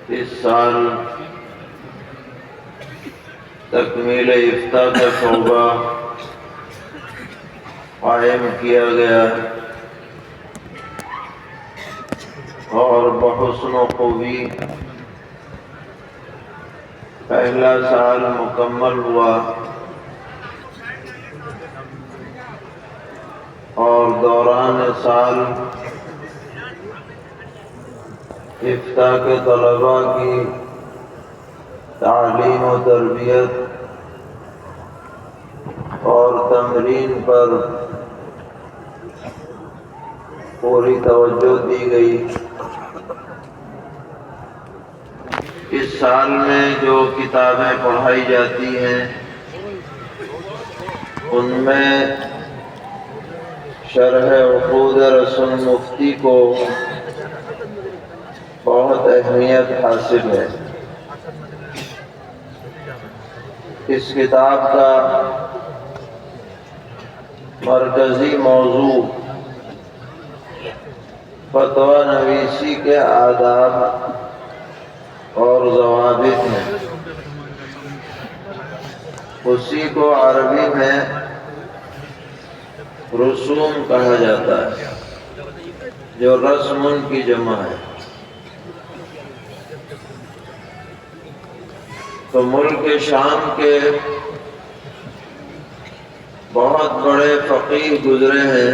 اس سال تکمیل افتاء کا شعبہ قائم کیا گیا اور بحسن و خوبی پہلا سال مکمل ہوا اور دوران سال افتاء کے طلباء کی تعلیم و تربیت اور تمرین پر پوری توجہ دی گئی۔ اس سال میں جو کتابیں پڑھائی جاتی ہیں ان میں شرح عقود رسول مفتی کو بہت اہمیت حاصل ہے۔ اس کتاب کا مرکزی موضوع فتویٰ نویسی کے آداب اور ضوابط ہیں۔ اسی کو عربی میں رسوم کہا جاتا ہے، جو رسم کی جمع ہے۔ تو ملک شام کے بہت بڑے فقیہ گزرے ہیں،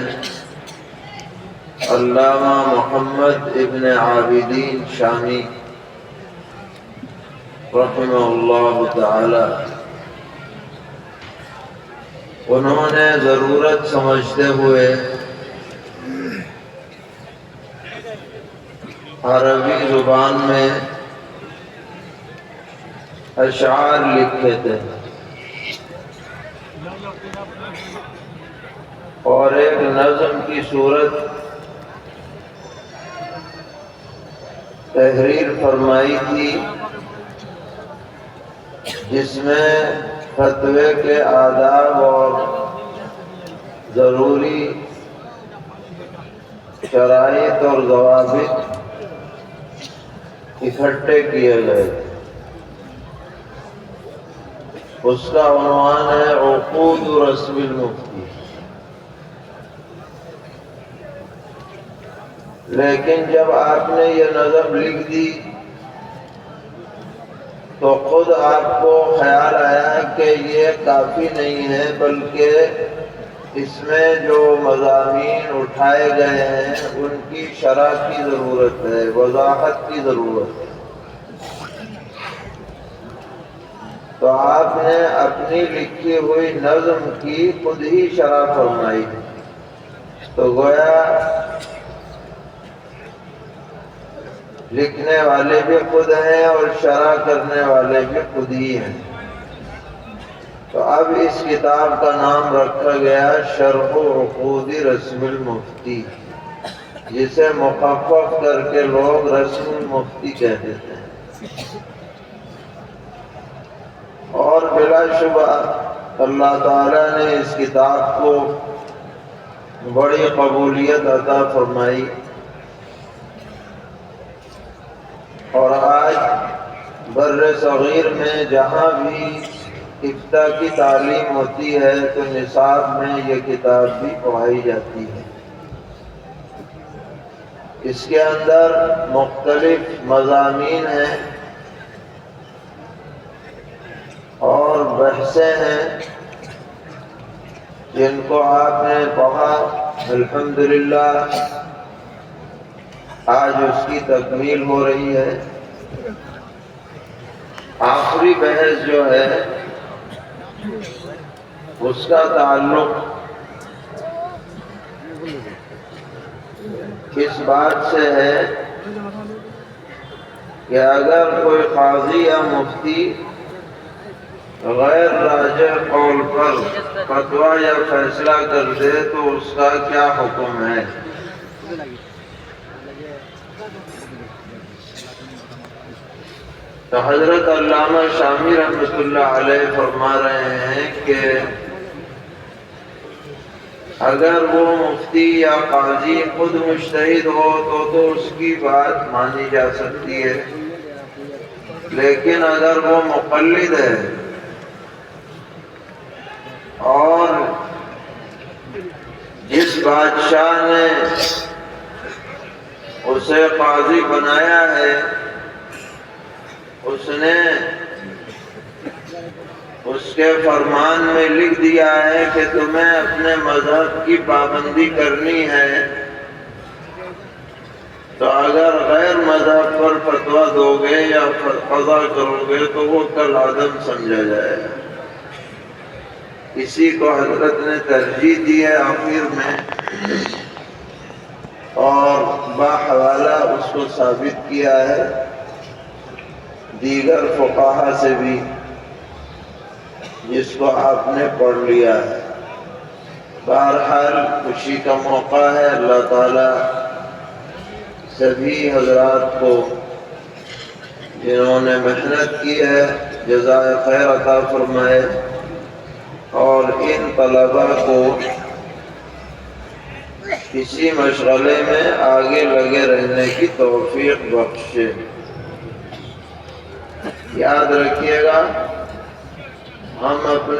علامہ محمد ابن عابدین شامی رحمہ اللہ تعالی۔ انہوں نے ضرورت سمجھتے ہوئے عربی زبان میں اشعار لکھے تھے اور ایک نظم کی صورت تحریر فرمائی تھی، جس میں فتوے کے آداب اور ضروری شرائط اور ضوابط اکٹھے کیے گئے تھے۔ اس کا عنوان ہے عقود رسول المفتی۔ لیکن جب آپ نے یہ نظم لکھ دی تو خود آپ کو خیال آیا کہ یہ کافی نہیں ہے، بلکہ اس میں جو مضامین اٹھائے گئے ہیں ان کی شرح کی ضرورت ہے، وضاحت کی ضرورت ہے۔ تو آپ نے اپنی لکھی ہوئی نظم کی خود ہی شرح فرمائی۔ تو گویا لکھنے والے بھی خود ہیں اور شرح کرنے والے بھی خود ہی ہیں۔ تو اب اس کتاب کا نام رکھا گیا شرح عقود رسول المفتی، جسے مخفف کر کے لوگ رسول المفتی کہہ دیتے ہیں۔ اور بلا شبہ اللہ تعالیٰ نے اس کتاب کو بڑی قبولیت عطا فرمائی، اور آج بر صغیر میں جہاں بھی افتاء کی تعلیم ہوتی ہے تو نصاب میں یہ کتاب بھی پڑھائی جاتی ہے۔ اس کے اندر مختلف مضامین ہیں اور بحثیں ہیں جن کو آپ نے پڑھا۔ الحمدللہ آج اس کی تکمیل ہو رہی ہے۔ آخری بحث جو ہے اس کا تعلق اس بات سے ہے کہ اگر کوئی قاضی یا مفتی غیر راجح قول پر فتویٰ یا فیصلہ کر دے تو اس کا کیا حکم ہے۔ تو حضرت علامہ شامی رحمۃ اللہ علیہ فرما رہے ہیں کہ اگر وہ مفتی یا قاضی خود مجتہد ہو تو اس کی بات مانی جا سکتی ہے، لیکن اگر وہ مقلد ہے اور جس بادشاہ نے اسے قاضی بنایا ہے اس نے اس کے فرمان میں لکھ دیا ہے کہ تمہیں اپنے مذہب کی پابندی کرنی ہے، تو اگر غیر مذہب پر فتویٰ دو گے یا قضا کرو گے تو وہ کل عدم سمجھا جائے گا۔ اسی کو حضرت نے ترجیح دی ہے آخر میں، اور باحوالہ اس کو ثابت کیا ہے دیگر فقہا سے بھی، جس کو آپ نے پڑھ لیا ہے۔ بہرحال خوشی کا موقع ہے، اللہ تعالیٰ سبھی حضرات کو جنہوں نے محنت کی ہے جزائے خیر عطا فرمائے، اور ان طلباء کو کسی مشغلے میں آگے لگے رہنے کی توفیق بخشے۔ یاد رکھیے گا، ہم اپنے